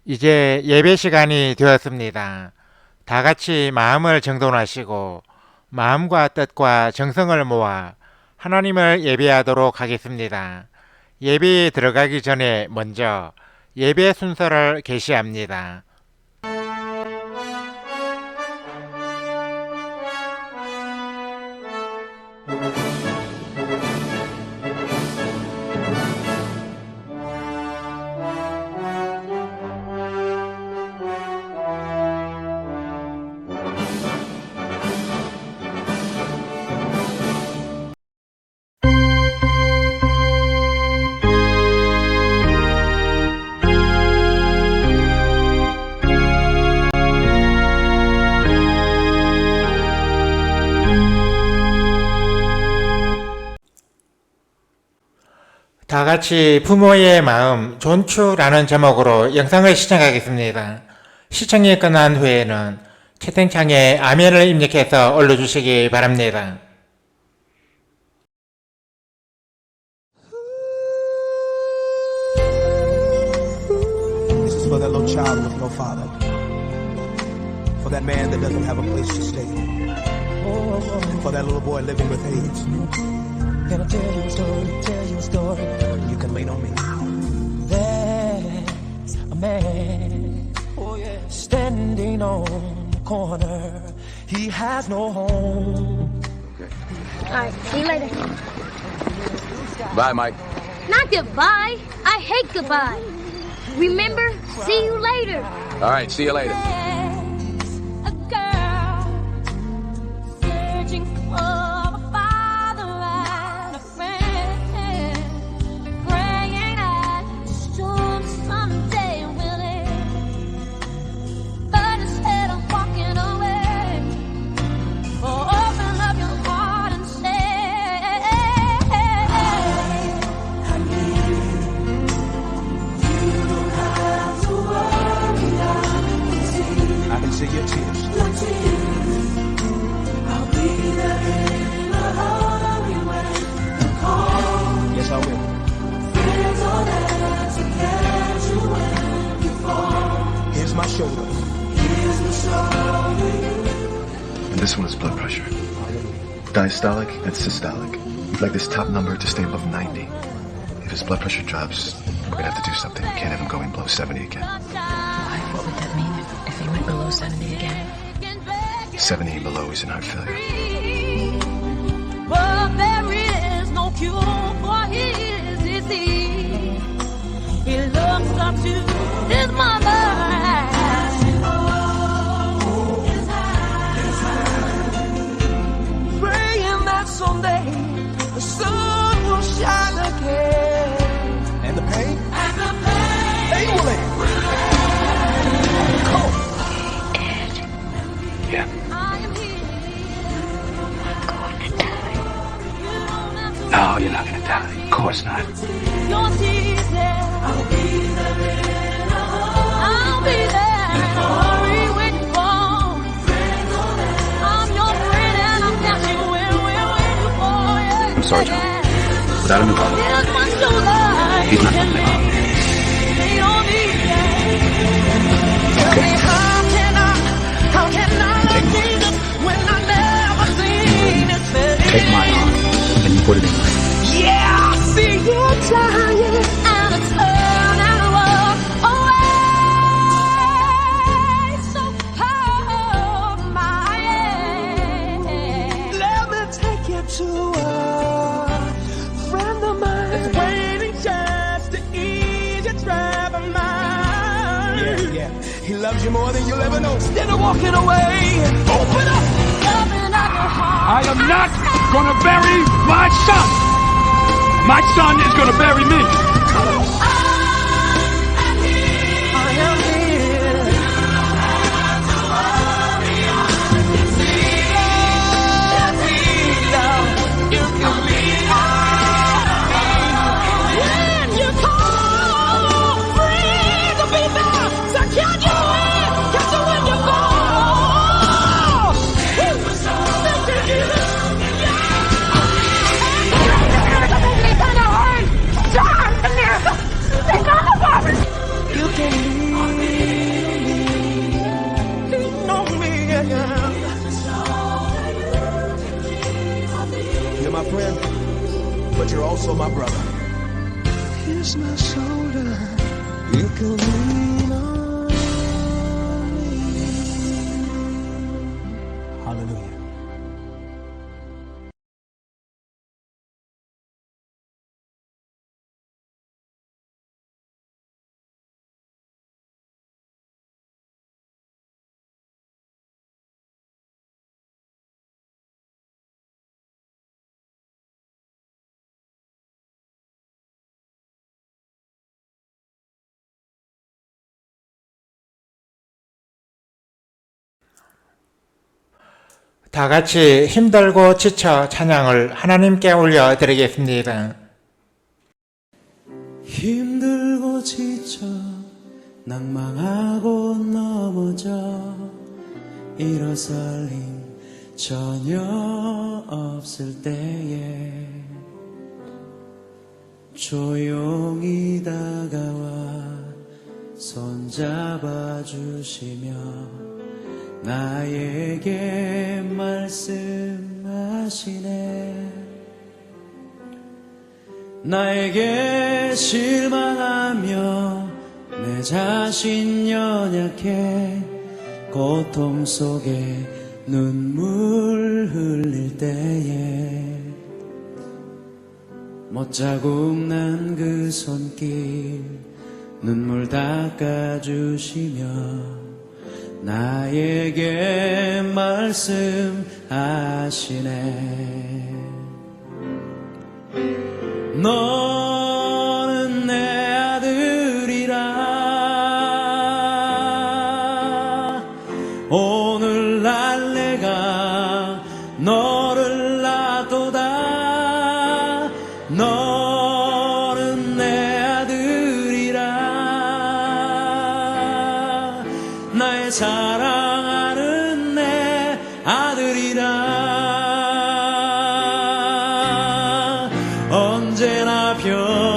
이제 예배 시간이 되었습니다. 다 같이 마음을 정돈하시고 마음과 뜻과 정성을 모아 하나님을 예배하도록 하겠습니다. 예배에 들어가기 전에 먼저 예배 순서를 게시합니다. 다 같이 부모의 마음 존추라는 제목으로 영상을 시청하겠습니다. 시청이 끝난 후에는 채팅창에 아멘을 입력해서 올려주시기 바랍니다. This is for that little child with no father. For that man that doesn't have a place to stay. And for that little boy living with AIDS. Can I tell you a story? You can lean on me. There's a man standing on the corner. He has no home. Alright, see you later. Bye, Mike. Not goodbye. I hate goodbye. Remember? See you later. All right, see you later. There's a girl searching for a father and a friend, praying that the storm someday will end. But instead of walking away, open up your heart and say, I can see your tears. Yes, I will. Here's my shoulder. And this one is blood pressure. Diastolic and systolic. We'd like this top number to stay above 90. If his blood pressure drops, we're gonna have to do something. We can't have him going below 70 again. Why? What would that mean if he went below 70 again? 70 and below is an heart failure. but there is no cure for his disease. He looks up to his mother. Praying that someday the sun will shine again. And the pain? They will end. Yeah. I am here. No, you're not gonna die. Of course not. Your tears, yeah. I'll be there in a hurry when you fall. I'm your friend and I'm got you when you fall, yeah. I'm sorry, John. Without him involved, Here's my shoulder. he's not gonna live. Lean on me, yeah. Tell me how can I love Jesus when I never seen his face? Take my arm and you put it in mine. Yeah, I see you trying. And I turn and walk away. So hold my hand. Let me take you to a friend of mine that's waiting just to ease your troubled mind. Yeah. He loves you more than you'll ever know. Instead of walking away, open up. Open up your heart. I am not gonna bury my son. My son is gonna bury me. I am here. You can lean when you call. Free to be there. So can you win? Catch you when you fall. brother. Here's my shoulder. You can lean on me. Hallelujah. 다 같이 힘들고 지쳐 찬양을 하나님께 올려드리겠습니다. 힘들고 지쳐 낭망하고 넘어져 일어설 힘 전혀 없을 때에 조용히 다가와 손잡아 주시며 나에게 말씀하시네. 나에게 실망하며 내 자신 연약해 고통 속에 눈물 흘릴 때에 못자국 난 그 손길 눈물 닦아주시며 나에게 말씀하시네. 너는 내 아들이라. 오늘날 내가 너를 낳도다. 너는 내 아들이라. 나의 사랑하는 내 아들이라. 언제나 변함없이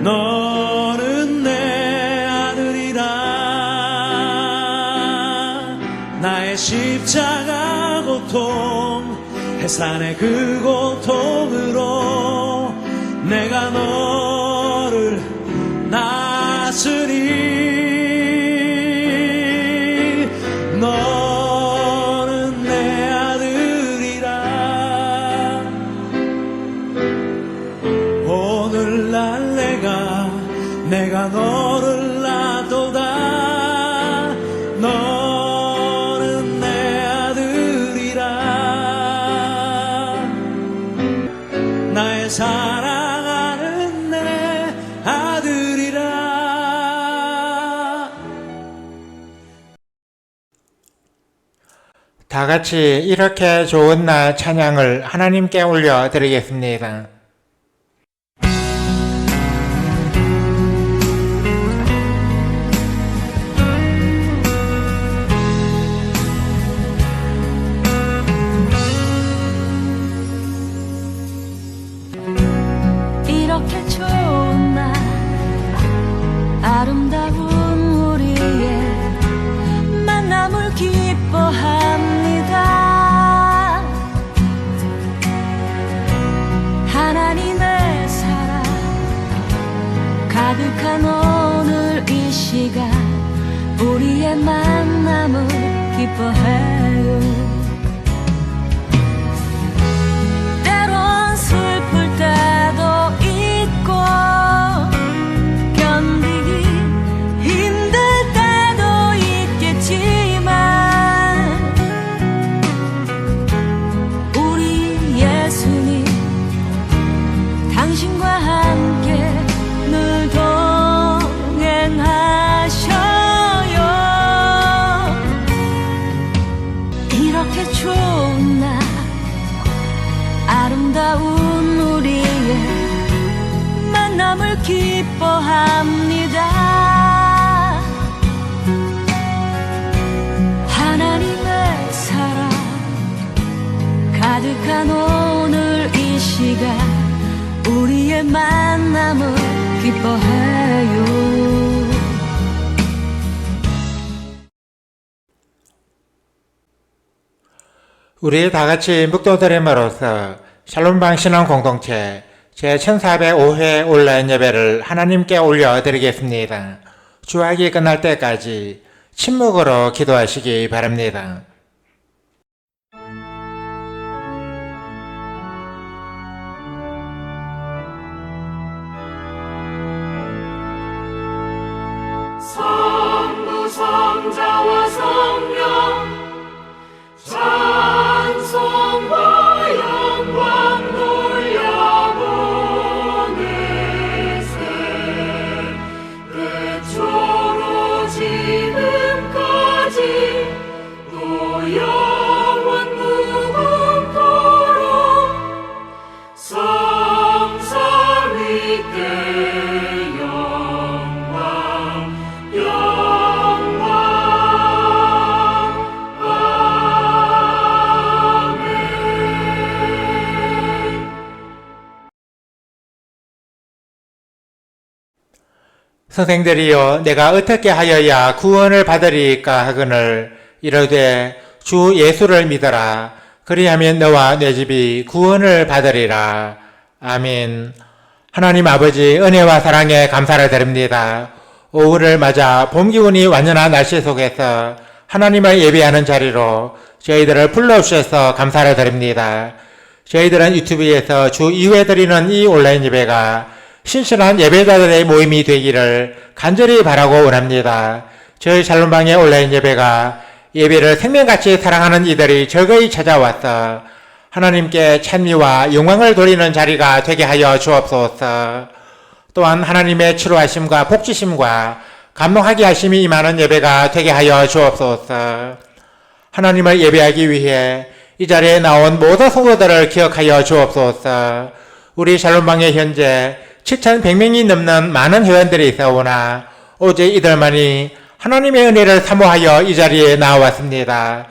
너는 내 아들이라. 나의 십자가 고통 해산의 그 고통으로 내가 너를 낳으리. 너는 내 아들이라. 오늘날 내가 너를 낳도다. 너는 내 아들이라. 나의 사랑하는 내 아들이라. 다 같이 이렇게 좋은 날 찬양을 하나님께 올려드리겠습니다. 이렇게 좋은 날 아름다운 우리의 만남을 기뻐합니다. 하나님의 사랑 가득한 오늘 이 시간 우리의 만남을 기뻐해요. 때론 슬플 때도 있고 견디기 힘들 때도 있겠지만 우리 예수님 당신과 함께 늘 동행하셔요. 이렇게 좋은 날 아름다운 우리의 만남을 기뻐합니다. 하나님의 사랑 가득한 오늘 이 시간 우리의 만남을 기뻐해요. 우리 다 같이 묵도드림으로써 샬롬방 신앙 공동체 제1405회 온라인 예배를 하나님께 올려드리겠습니다. 주학이 끝날 때까지 침묵으로 기도하시기 바랍니다. 성부 성자와 성령 찬송과 영광 돌려보내세 그초로 지금까지 또 영원 무궁토록 성삼 위께 선생들이여 내가 어떻게 하여야 구원을 받으리까 하거늘 이르되 주 예수를 믿어라 그리하면 너와 내 집이 구원을 받으리라. 아멘. 하나님 아버지 은혜와 사랑에 감사를 드립니다. 오후를 맞아 봄 기운이 완연한 날씨 속에서 하나님을 예배하는 자리로 저희들을 불러주셔서 감사를 드립니다. 저희들은 유튜브에서 주 2회 드리는 이 온라인 예배가 신실한 예배자들의 모임이 되기를 간절히 바라고 원합니다. 저희 샬롬방의 온라인 예배가 예배를 생명같이 사랑하는 이들이 적의 찾아와서 하나님께 찬미와 영광을 돌리는 자리가 되게 하여 주옵소서. 또한 하나님의 치료하심과 복지심과 감동하게 하심이 임하는 예배가 되게 하여 주옵소서. 하나님을 예배하기 위해 이 자리에 나온 모든 성도들을 기억하여 주옵소서. 우리 샬롬방에 현재 7,100명이 넘는 많은 회원들이 있어오나 오직 이들만이 하나님의 은혜를 사모하여 이 자리에 나왔습니다.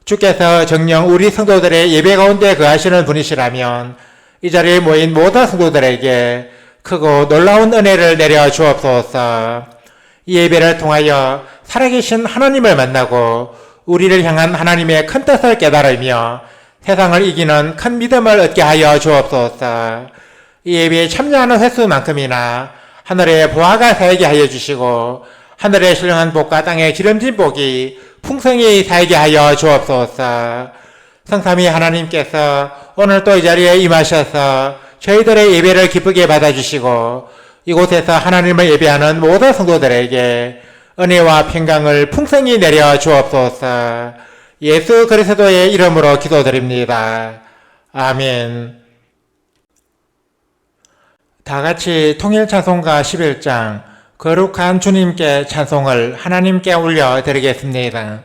주께서 정녕 우리 성도들의 예배 가운데 거하시는 분이시라면 이 자리에 모인 모든 성도들에게 크고 놀라운 은혜를 내려 주옵소서. 이 예배를 통하여 살아계신 하나님을 만나고 우리를 향한 하나님의 큰 뜻을 깨달으며 세상을 이기는 큰 믿음을 얻게 하여 주옵소서. 이 예배에 참여하는 횟수만큼이나 하늘의 보화가 쌓이게 하여 주시고 하늘의 신령한 복과 땅의 기름진 복이 풍성히 쌓이게 하여 주옵소서. 성삼위 하나님께서 오늘 또 이 자리에 임하셔서 저희들의 예배를 기쁘게 받아주시고 이곳에서 하나님을 예배하는 모든 성도들에게 은혜와 평강을 풍성히 내려 주옵소서. 예수 그리스도의 이름으로 기도드립니다. 아멘. 다같이 통일찬송가 11장 거룩한 주님께 찬송을 하나님께 올려드리겠습니다.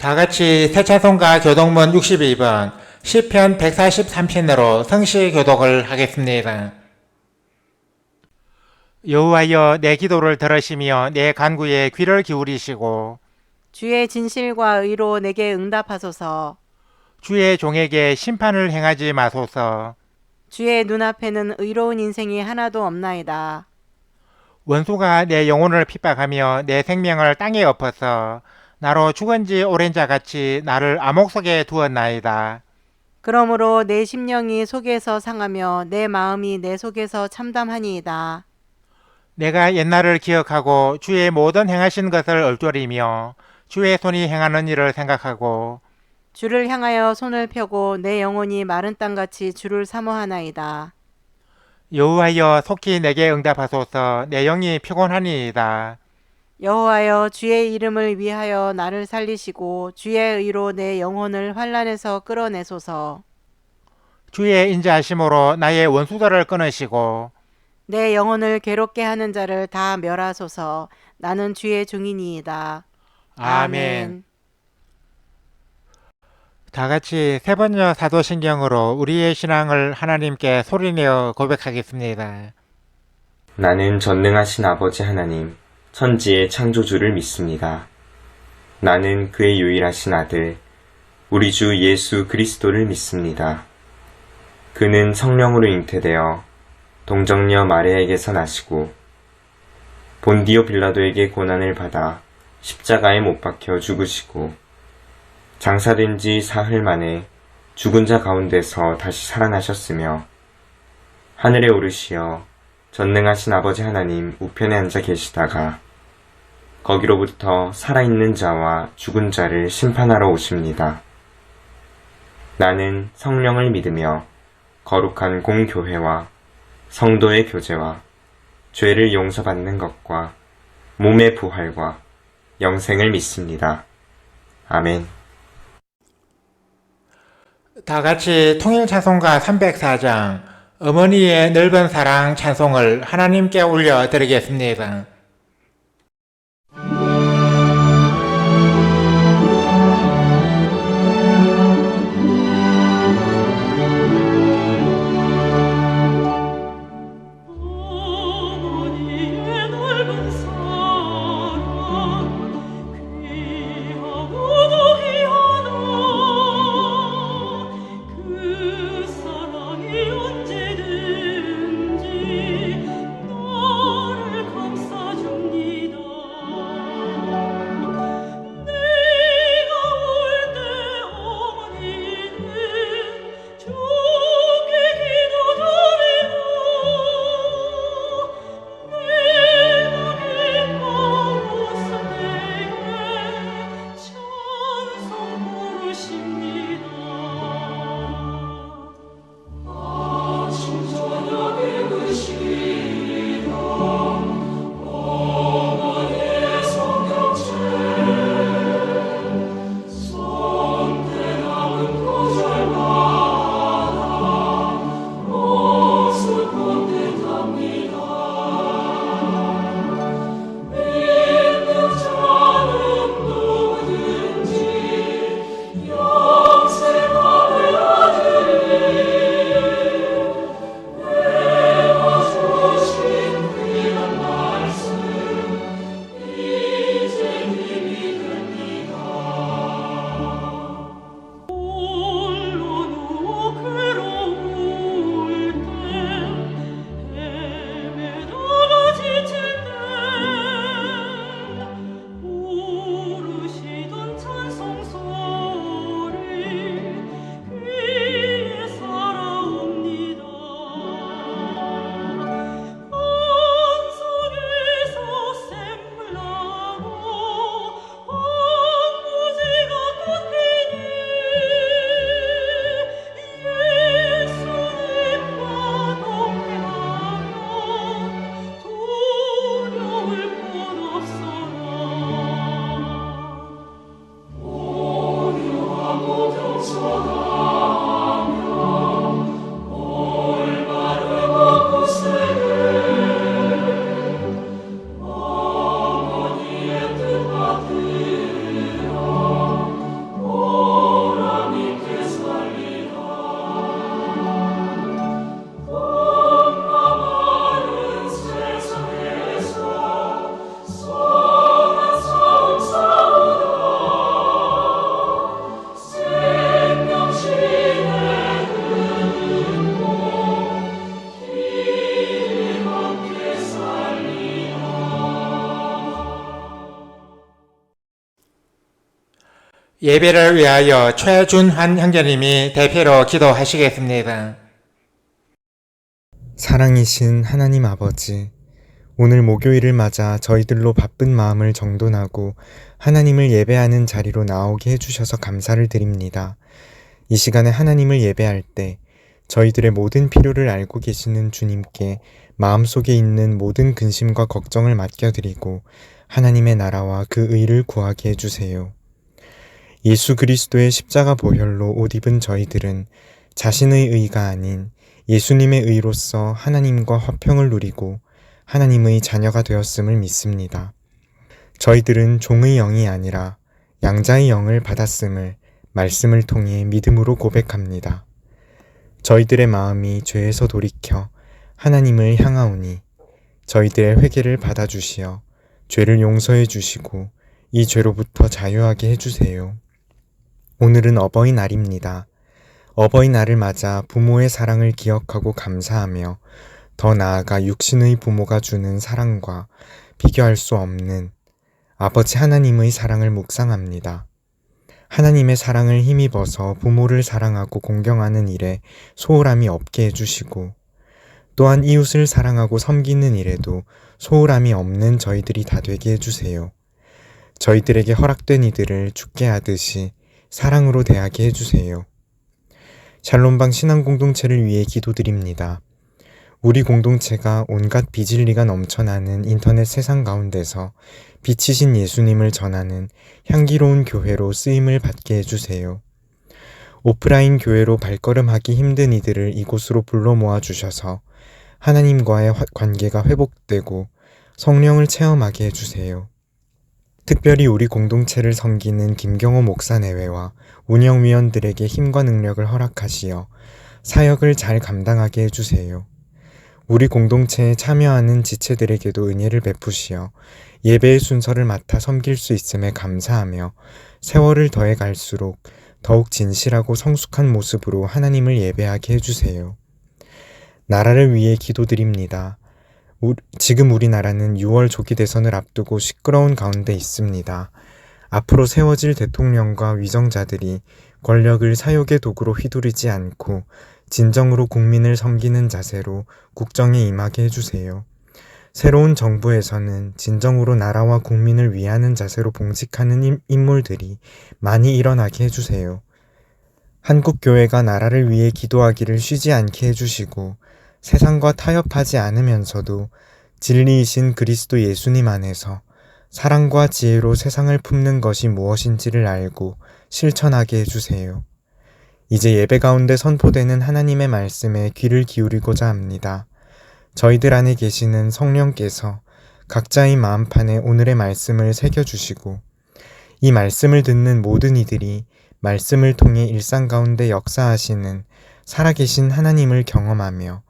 다 같이 새찬송가 교독문 62번 시편 143편으로 성시 교독을 하겠습니다. 여호와여 내 기도를 들으시며 내 간구에 귀를 기울이시고 주의 진실과 의로 내게 응답하소서. 주의 종에게 심판을 행하지 마소서. 주의 눈앞에는 의로운 인생이 하나도 없나이다. 원수가 내 영혼을 핍박하며 내 생명을 땅에 엎어서 나로 죽은 지 오랜 자같이 나를 암흑 속에 두었나이다. 그러므로 내 심령이 속에서 상하며 내 마음이 내 속에서 참담하니이다. 내가 옛날을 기억하고 주의 모든 행하신 것을 얼조리며 주의 손이 행하는 일을 생각하고 주를 향하여 손을 펴고 내 영혼이 마른 땅같이 주를 사모하나이다. 여호와여 속히 내게 응답하소서. 내 영이 피곤하니이다. 여호와여 주의 이름을 위하여 나를 살리시고 주의 의로 내 영혼을 환난에서 끌어내소서. 주의 인자하심으로 나의 원수들을 끊으시고 내 영혼을 괴롭게 하는 자를 다 멸하소서. 나는 주의 종이니이다. 아멘. 다 같이 세 번째 사도신경으로 우리의 신앙을 하나님께 소리내어 고백하겠습니다. 나는 전능하신 아버지 하나님, 천지의 창조주를 믿습니다. 나는 그의 유일하신 아들, 우리 주 예수 그리스도를 믿습니다. 그는 성령으로 잉태되어 동정녀 마리아에게서 나시고 본디오 빌라도에게 고난을 받아 십자가에 못 박혀 죽으시고 장사된 지 사흘 만에 죽은 자 가운데서 다시 살아나셨으며 하늘에 오르시어 전능하신 아버지 하나님 우편에 앉아 계시다가 거기로부터 살아있는 자와 죽은 자를 심판하러 오십니다. 나는 성령을 믿으며 거룩한 공교회와 성도의 교제와 죄를 용서받는 것과 몸의 부활과 영생을 믿습니다. 아멘. 다 같이 통일찬송가 304장 어머니의 넓은 사랑 찬송을 하나님께 올려드리겠습니다. 언제든지 너를 감싸 예배를 위하여 최준환 형제님이 대표로 기도하시겠습니다. 사랑이신 하나님 아버지, 오늘 목요일을 맞아 저희들로 바쁜 마음을 정돈하고 하나님을 예배하는 자리로 나오게 해주셔서 감사를 드립니다. 이 시간에 하나님을 예배할 때 저희들의 모든 필요를 알고 계시는 주님께 마음속에 있는 모든 근심과 걱정을 맡겨드리고 하나님의 나라와 그 의를 구하게 해주세요. 예수 그리스도의 십자가 보혈로 옷 입은 저희들은 자신의 의가 아닌 예수님의 의로서 하나님과 화평을 누리고 하나님의 자녀가 되었음을 믿습니다. 저희들은 종의 영이 아니라 양자의 영을 받았음을 말씀을 통해 믿음으로 고백합니다. 저희들의 마음이 죄에서 돌이켜 하나님을 향하오니 저희들의 회개를 받아주시어 죄를 용서해 주시고 이 죄로부터 자유하게 해주세요. 오늘은 어버이날입니다. 어버이날을 맞아 부모의 사랑을 기억하고 감사하며 더 나아가 육신의 부모가 주는 사랑과 비교할 수 없는 아버지 하나님의 사랑을 묵상합니다. 하나님의 사랑을 힘입어서 부모를 사랑하고 공경하는 일에 소홀함이 없게 해주시고 또한 이웃을 사랑하고 섬기는 일에도 소홀함이 없는 저희들이 다 되게 해주세요. 저희들에게 허락된 이들을 죽게 하듯이 사랑으로 대하게 해주세요. 샬롬방 신앙공동체를 위해 기도드립니다. 우리 공동체가 온갖 비진리가 넘쳐나는 인터넷 세상 가운데서 빛이신 예수님을 전하는 향기로운 교회로 쓰임을 받게 해주세요. 오프라인 교회로 발걸음하기 힘든 이들을 이곳으로 불러 모아주셔서 하나님과의 관계가 회복되고 성령을 체험하게 해주세요. 특별히 우리 공동체를 섬기는 김경호 목사 내외와 운영위원들에게 힘과 능력을 허락하시어 사역을 잘 감당하게 해주세요. 우리 공동체에 참여하는 지체들에게도 은혜를 베푸시어 예배의 순서를 맡아 섬길 수 있음에 감사하며 세월을 더해 갈수록 더욱 진실하고 성숙한 모습으로 하나님을 예배하게 해주세요. 나라를 위해 기도드립니다. 지금 우리나라는 6월 조기 대선을 앞두고 시끄러운 가운데 있습니다. 앞으로 세워질 대통령과 위정자들이 권력을 사욕의 도구로 휘두르지 않고 진정으로 국민을 섬기는 자세로 국정에 임하게 해주세요. 새로운 정부에서는 진정으로 나라와 국민을 위하는 자세로 봉직하는 인물들이 많이 일어나게 해주세요. 한국교회가 나라를 위해 기도하기를 쉬지 않게 해주시고 세상과 타협하지 않으면서도 진리이신 그리스도 예수님 안에서 사랑과 지혜로 세상을 품는 것이 무엇인지를 알고 실천하게 해주세요. 이제 예배 가운데 선포되는 하나님의 말씀에 귀를 기울이고자 합니다. 저희들 안에 계시는 성령께서 각자의 마음판에 오늘의 말씀을 새겨주시고 이 말씀을 듣는 모든 이들이 말씀을 통해 일상 가운데 역사하시는 살아계신 하나님을 경험하며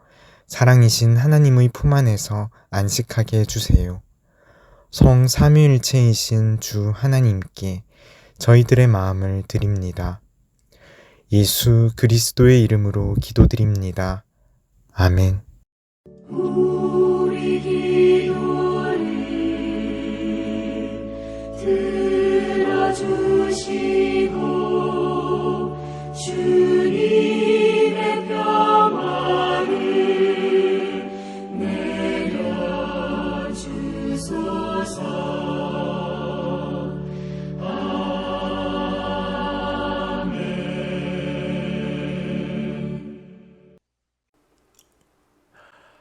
사랑이신 하나님의 품 안에서 안식하게 해주세요. 성 삼위일체이신 주 하나님께 저희들의 마음을 드립니다. 예수 그리스도의 이름으로 기도드립니다. 아멘. 우리 기도를 들어주시고 주님의 평화를 내려주소서.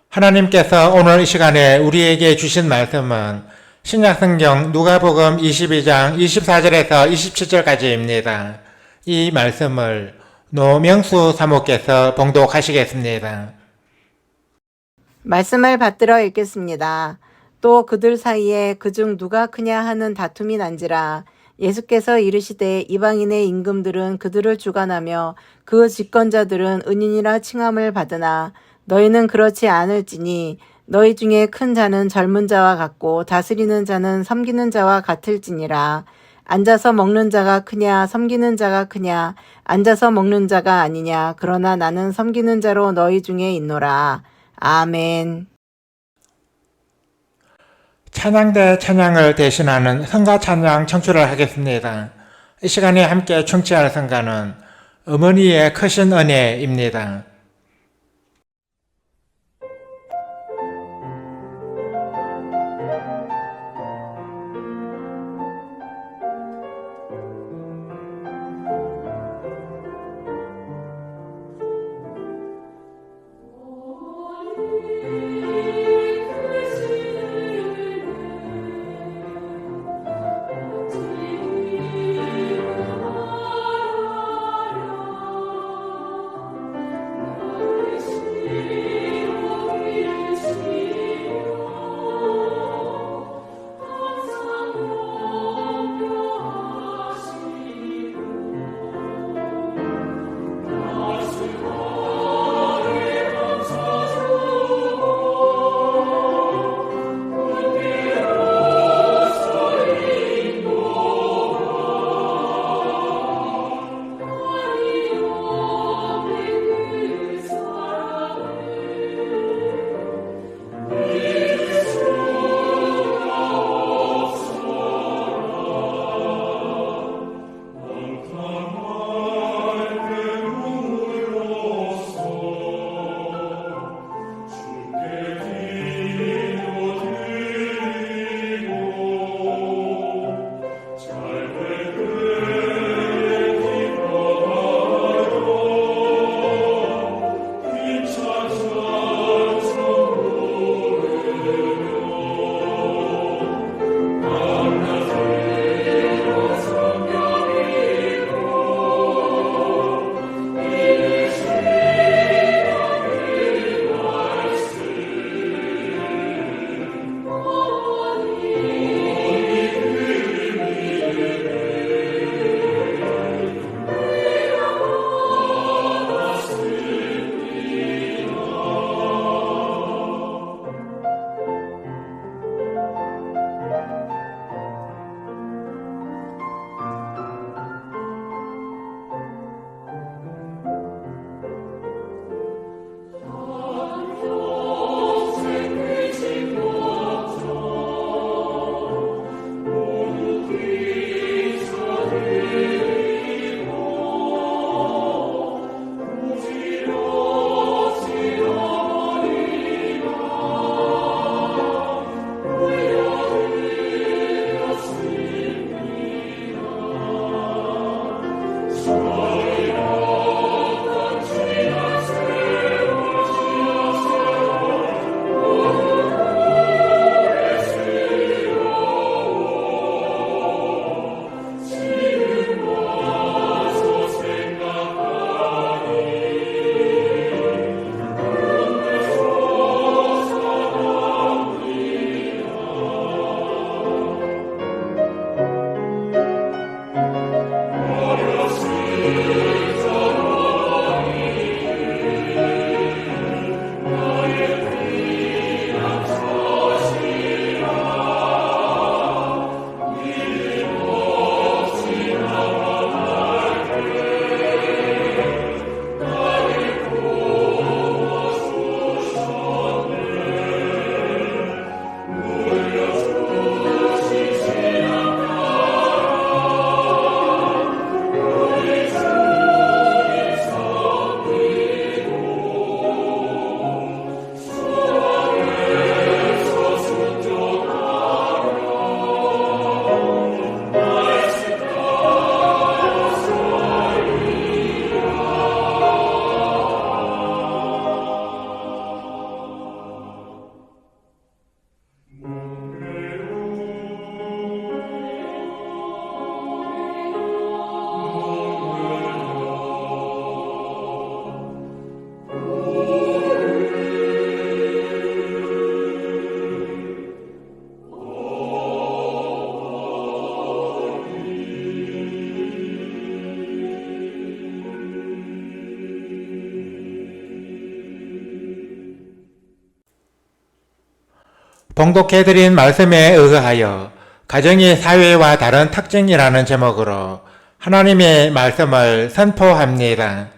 하나님께서 오늘 이 시간에 우리에게 주신 말씀은 신약성경 누가복음 22장 24절에서 27절까지입니다. 이 말씀을 노명수 사모께서 봉독하시겠습니다. 말씀을 받들어 읽겠습니다. 또 그들 사이에 그중 누가 크냐 하는 다툼이 난지라. 예수께서 이르시되 이방인의 임금들은 그들을 주관하며 그 집권자들은 은인이라 칭함을 받으나 너희는 그렇지 않을지니 너희 중에 큰 자는 젊은 자와 같고 다스리는 자는 섬기는 자와 같을지니라. 앉아서 먹는 자가 크냐 섬기는 자가 크냐. 앉아서 먹는 자가 아니냐. 그러나 나는 섬기는 자로 너희 중에 있노라. 아멘. 찬양대 찬양을 대신하는 성가 찬양 청출을 하겠습니다. 이 시간에 함께 청취할 성가는 어머니의 크신 은혜입니다. 봉독해드린 말씀에 의하여 가정의 사회와 다른 특징이라는 제목으로 하나님의 말씀을 선포합니다.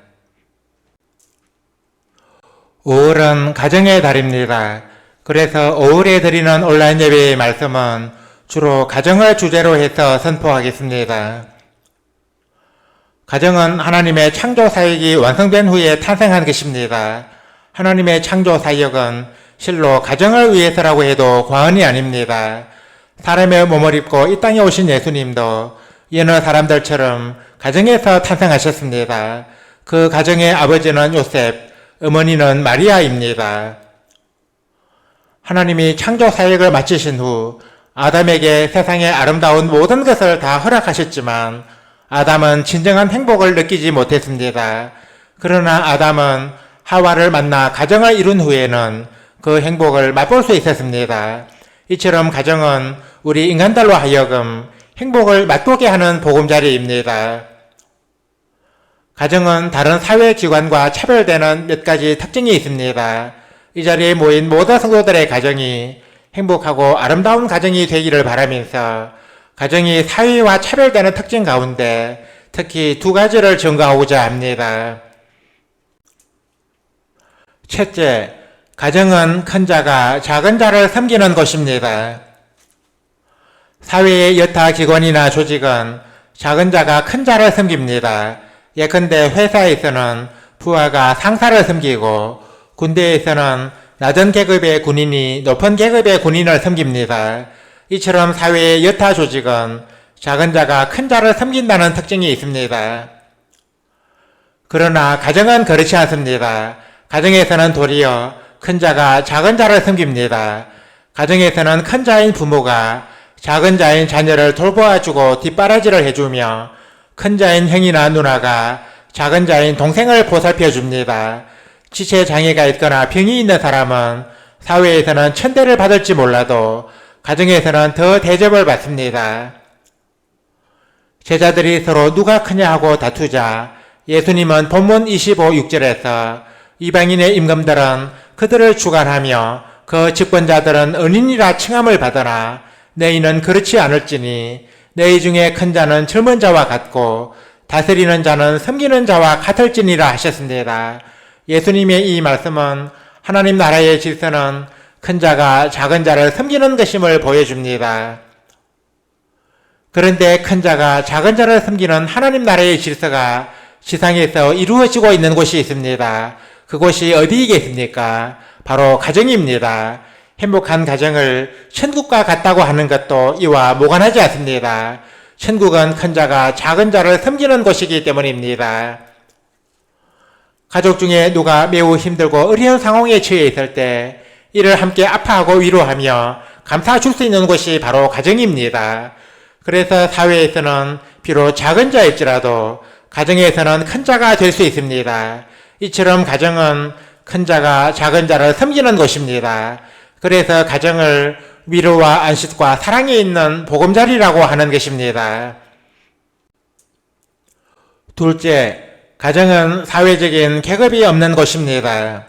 5월은 가정의 달입니다. 그래서 5월에 드리는 온라인 예배의 말씀은 주로 가정을 주제로 해서 선포하겠습니다. 가정은 하나님의 창조 사역이 완성된 후에 탄생한 것입니다. 하나님의 창조 사역은 실로 가정을 위해서라고 해도 과언이 아닙니다. 사람의 몸을 입고 이 땅에 오신 예수님도 여느 사람들처럼 가정에서 탄생하셨습니다. 그 가정의 아버지는 요셉, 어머니는 마리아입니다. 하나님이 창조 사역을 마치신 후 아담에게 세상의 아름다운 모든 것을 다 허락하셨지만 아담은 진정한 행복을 느끼지 못했습니다. 그러나 아담은 하와를 만나 가정을 이룬 후에는 그 행복을 맛볼 수 있었습니다. 이처럼 가정은 우리 인간들로 하여금 행복을 맛보게 하는 보금자리입니다. 가정은 다른 사회기관과 차별되는 몇 가지 특징이 있습니다. 이 자리에 모인 모든 성도들의 가정이 행복하고 아름다운 가정이 되기를 바라면서 가정이 사회와 차별되는 특징 가운데 특히 두 가지를 증거하고자 합니다. 첫째, 가정은 큰 자가 작은 자를 섬기는 곳입니다. 사회의 여타 기관이나 조직은 작은 자가 큰 자를 섬깁니다. 예컨대 회사에서는 부하가 상사를 섬기고 군대에서는 낮은 계급의 군인이 높은 계급의 군인을 섬깁니다. 이처럼 사회의 여타 조직은 작은 자가 큰 자를 섬긴다는 특징이 있습니다. 그러나 가정은 그렇지 않습니다. 가정에서는 도리어 큰 자가 작은 자를 섬깁니다. 가정에서는 큰 자인 부모가 작은 자인 자녀를 돌보아주고 뒷바라지를 해주며 큰 자인 형이나 누나가 작은 자인 동생을 보살펴줍니다. 지체장애가 있거나 병이 있는 사람은 사회에서는 천대를 받을지 몰라도 가정에서는 더 대접을 받습니다. 제자들이 서로 누가 크냐 하고 다투자 예수님은 본문 25, 6절에서 이방인의 임금들은 그들을 주관하며 그 집권자들은 은인이라 칭함을 받으나 너희는 그렇지 않을지니 너희 중에 큰 자는 젊은 자와 같고 다스리는 자는 섬기는 자와 같을지니라 하셨습니다. 예수님의 이 말씀은 하나님 나라의 질서는 큰 자가 작은 자를 섬기는 것임을 보여줍니다. 그런데 큰 자가 작은 자를 섬기는 하나님 나라의 질서가 지상에서 이루어지고 있는 곳이 있습니다. 그곳이 어디이겠습니까? 바로 가정입니다. 행복한 가정을 천국과 같다고 하는 것도 이와 무관하지 않습니다. 천국은 큰 자가 작은 자를 섬기는 곳이기 때문입니다. 가족 중에 누가 매우 힘들고 어려운 상황에 처해 있을 때 이를 함께 아파하고 위로하며 감싸 줄 수 있는 곳이 바로 가정입니다. 그래서 사회에서는 비록 작은 자일지라도 가정에서는 큰 자가 될 수 있습니다. 이처럼 가정은 큰 자가 작은 자를 섬기는 곳입니다. 그래서 가정을 위로와 안식과 사랑이 있는 보금자리라고 하는 것입니다. 둘째, 가정은 사회적인 계급이 없는 곳입니다.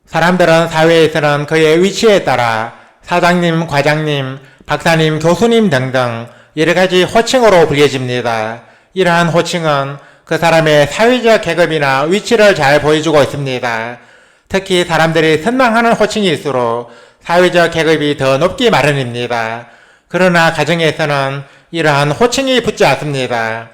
사람들은 사회에서는 그의 위치에 따라 사장님, 과장님, 박사님, 교수님 등등 여러 가지 호칭으로 불려집니다. 이러한 호칭은 그 사람의 사회적 계급이나 위치를 잘 보여주고 있습니다. 특히 사람들이 선망하는 호칭일수록 사회적 계급이 더 높기 마련입니다. 그러나 가정에서는 이러한 호칭이 붙지 않습니다.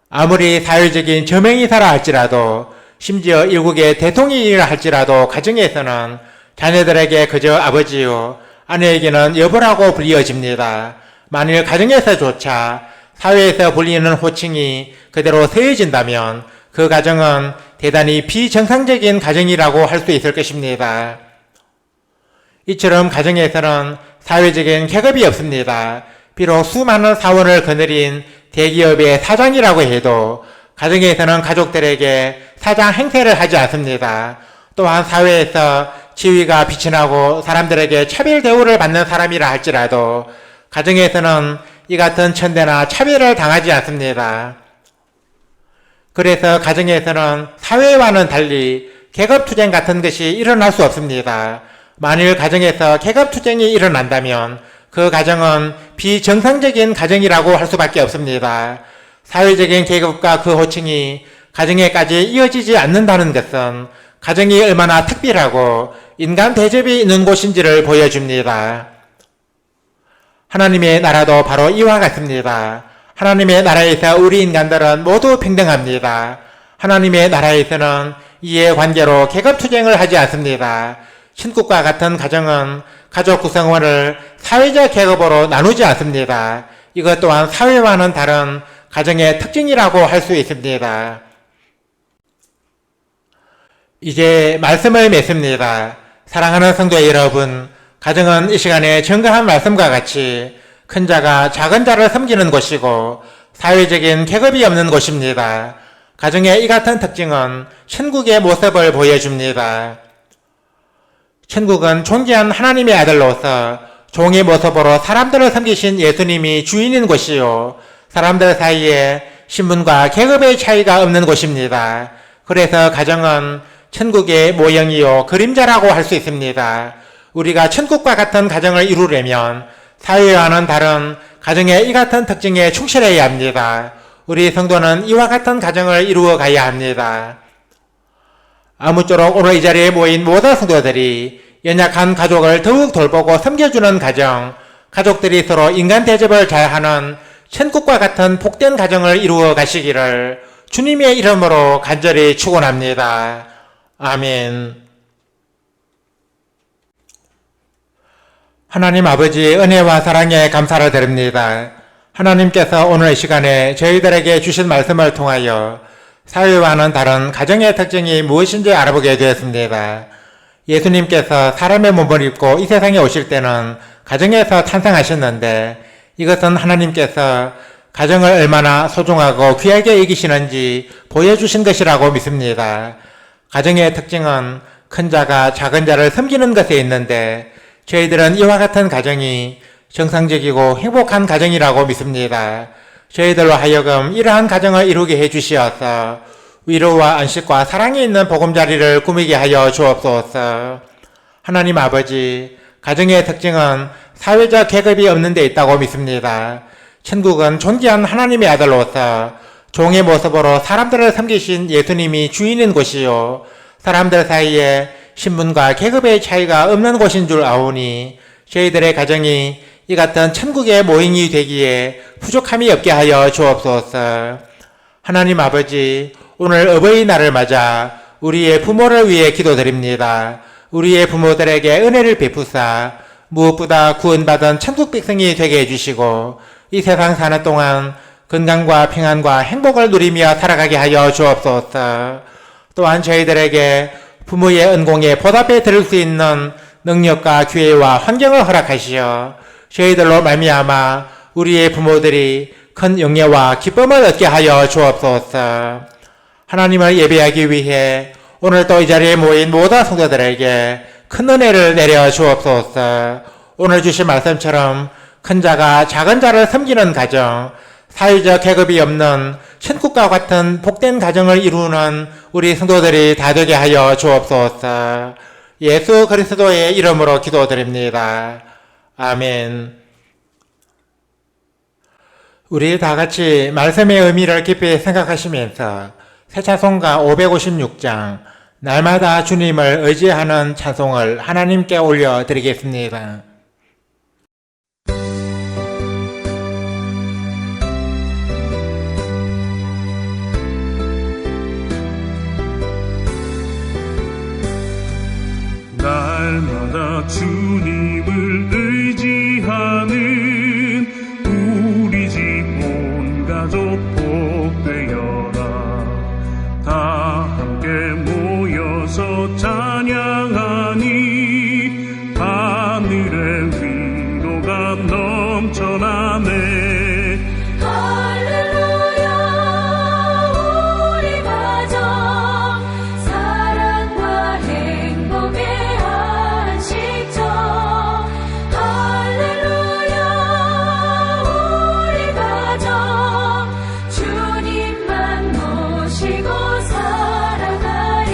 아무리 사회적인 저명이사라 할지라도 심지어 일국의 대통령이라 할지라도 가정에서는 자녀들에게 그저 아버지요, 아내에게는 여보라고 불리어집니다. 만일 가정에서조차 사회에서 불리는 호칭이 그대로 세워진다면 그 가정은 대단히 비정상적인 가정이라고 할 수 있을 것입니다. 이처럼 가정에서는 사회적인 계급이 없습니다. 비록 수많은 사원을 거느린 대기업의 사장이라고 해도 가정에서는 가족들에게 사장 행세를 하지 않습니다. 또한 사회에서 지위가 빛이 나고 사람들에게 차별 대우를 받는 사람이라 할지라도 가정에서는 이 같은 천대나 차별을 당하지 않습니다. 그래서 가정에서는 사회와는 달리 계급투쟁 같은 것이 일어날 수 없습니다. 만일 가정에서 계급투쟁이 일어난다면 그 가정은 비정상적인 가정이라고 할 수밖에 없습니다. 사회적인 계급과 그 호칭이 가정에까지 이어지지 않는다는 것은 가정이 얼마나 특별하고 인간 대접이 있는 곳인지를 보여줍니다. 하나님의 나라도 바로 이와 같습니다. 하나님의 나라에서 우리 인간들은 모두 평등합니다. 하나님의 나라에서는 이해관계로 계급투쟁을 하지 않습니다. 신국과 같은 가정은 가족 구성원을 사회적 계급으로 나누지 않습니다. 이것 또한 사회와는 다른 가정의 특징이라고 할 수 있습니다. 이제 말씀을 맺습니다. 사랑하는 성도 여러분, 가정은 이 시간에 증거한 말씀과 같이 큰 자가 작은 자를 섬기는 곳이고 사회적인 계급이 없는 곳입니다. 가정의 이 같은 특징은 천국의 모습을 보여줍니다. 천국은 존귀한 하나님의 아들로서 종의 모습으로 사람들을 섬기신 예수님이 주인인 곳이요, 사람들 사이에 신분과 계급의 차이가 없는 곳입니다. 그래서 가정은 천국의 모형이요 그림자라고 할 수 있습니다. 우리가 천국과 같은 가정을 이루려면 사회와는 다른 가정의 이 같은 특징에 충실해야 합니다. 우리 성도는 이와 같은 가정을 이루어 가야 합니다. 아무쪼록 오늘 이 자리에 모인 모든 성도들이 연약한 가족을 더욱 돌보고 섬겨주는 가정, 가족들이 서로 인간 대접을 잘하는 천국과 같은 복된 가정을 이루어 가시기를 주님의 이름으로 간절히 축원합니다. 아멘. 하나님 아버지의 은혜와 사랑에 감사를 드립니다. 하나님께서 오늘 이 시간에 저희들에게 주신 말씀을 통하여 사회와는 다른 가정의 특징이 무엇인지 알아보게 되었습니다. 예수님께서 사람의 몸을 입고 이 세상에 오실 때는 가정에서 탄생하셨는데 이것은 하나님께서 가정을 얼마나 소중하고 귀하게 여기시는지 보여주신 것이라고 믿습니다. 가정의 특징은 큰 자가 작은 자를 섬기는 것에 있는데 저희들은 이와 같은 가정이 정상적이고 행복한 가정이라고 믿습니다. 저희들로 하여금 이러한 가정을 이루게 해주시어서 위로와 안식과 사랑이 있는 보금자리를 꾸미게 하여 주옵소서. 하나님 아버지, 가정의 특징은 사회적 계급이 없는 데 있다고 믿습니다. 천국은 존귀한 하나님의 아들로서 종의 모습으로 사람들을 섬기신 예수님이 주인인 곳이요, 사람들 사이에 신분과 계급의 차이가 없는 곳인 줄 아오니 저희들의 가정이 이 같은 천국의 모형이 되기에 부족함이 없게 하여 주옵소서. 하나님 아버지, 오늘 어버이날을 맞아 우리의 부모를 위해 기도드립니다. 우리의 부모들에게 은혜를 베푸사 무엇보다 구원받은 천국 백성이 되게 해주시고 이 세상 사는 동안 건강과 평안과 행복을 누리며 살아가게 하여 주옵소서. 또한 저희들에게 부모의 은공에 보답해 드릴 수 있는 능력과 기회와 환경을 허락하시어 저희들로 말미암아 우리의 부모들이 큰 영예와 기쁨을 얻게 하여 주옵소서. 하나님을 예배하기 위해 오늘도 이 자리에 모인 모든 성도들에게 큰 은혜를 내려 주옵소서. 오늘 주신 말씀처럼 큰 자가 작은 자를 섬기는 가정, 사회적 계급이 없는 천국과 같은 복된 가정을 이루는 우리 성도들이 다 되게 하여 주옵소서. 예수 그리스도의 이름으로 기도드립니다. 아멘. 우리 다 같이 말씀의 의미를 깊이 생각하시면서 새 찬송가 556장 날마다 주님을 의지하는 찬송을 하나님께 올려드리겠습니다. 날마다 주님을 의지하는 우리 집 온 가족 복되어라. 다 함께 모여서 찬양하니 하늘의 위로가 넘쳐나네. 주님만 모시고 살아가리.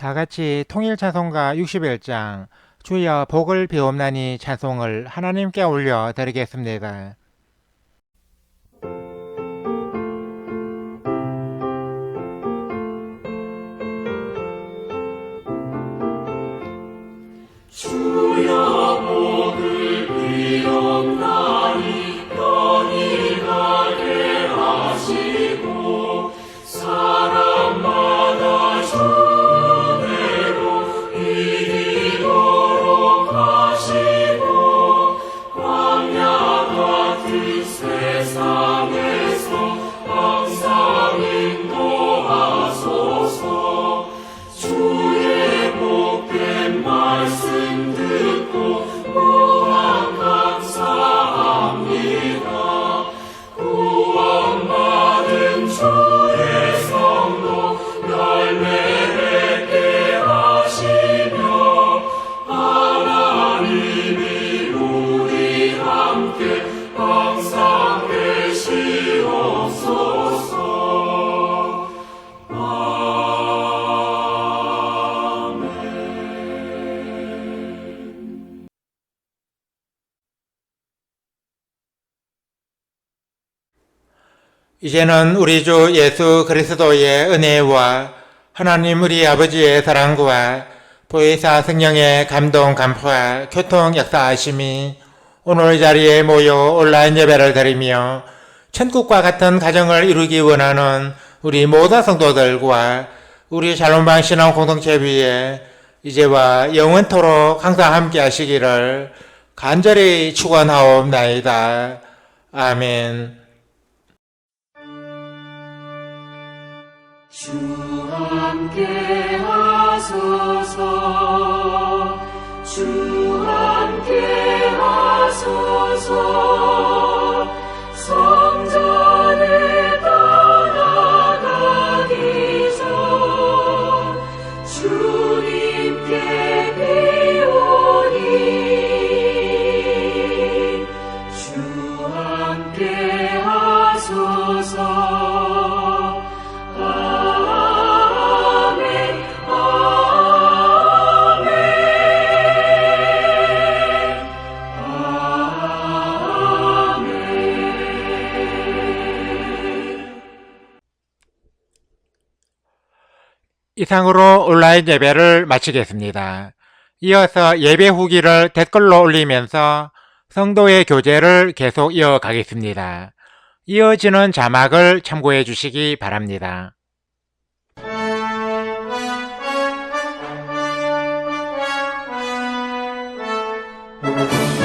다 같이 통일 찬송가 61장 주여 복을 비옵나니 찬송을 하나님께 올려 드리겠습니다. 주여 복을 비옵나니 편히 가게 하시고 사람마다 주대로 이기도록 하시고 광야 같은 세상에서 항상 인도하소서. 주의 복된 말씀 듣고 무한 감사합니다. 구원받은 주의 성도 열매 맺게 하시며 하나님이 우리 함께 항상 계시옵소서. 이제는 우리 주 예수 그리스도의 은혜와 하나님 우리 아버지의 사랑과 보혜사 성령의 감동 감화 교통 역사하심이 오늘 이 자리에 모여 온라인 예배를 드리며 천국과 같은 가정을 이루기 원하는 우리 모든 성도들과 우리 샬롬방 신앙 공동체 위에 이제와 영원토록 항상 함께 하시기를 간절히 축원하옵나이다. 아멘. 주 함께 하소서. 주 함께 하소서. 성전을 떠나가기 전 주님께 비오니 주 함께 하소서. 이상으로 온라인 예배를 마치겠습니다. 이어서 예배 후기를 댓글로 올리면서 성도의 교제를 계속 이어가겠습니다. 이어지는 자막을 참고해 주시기 바랍니다. 주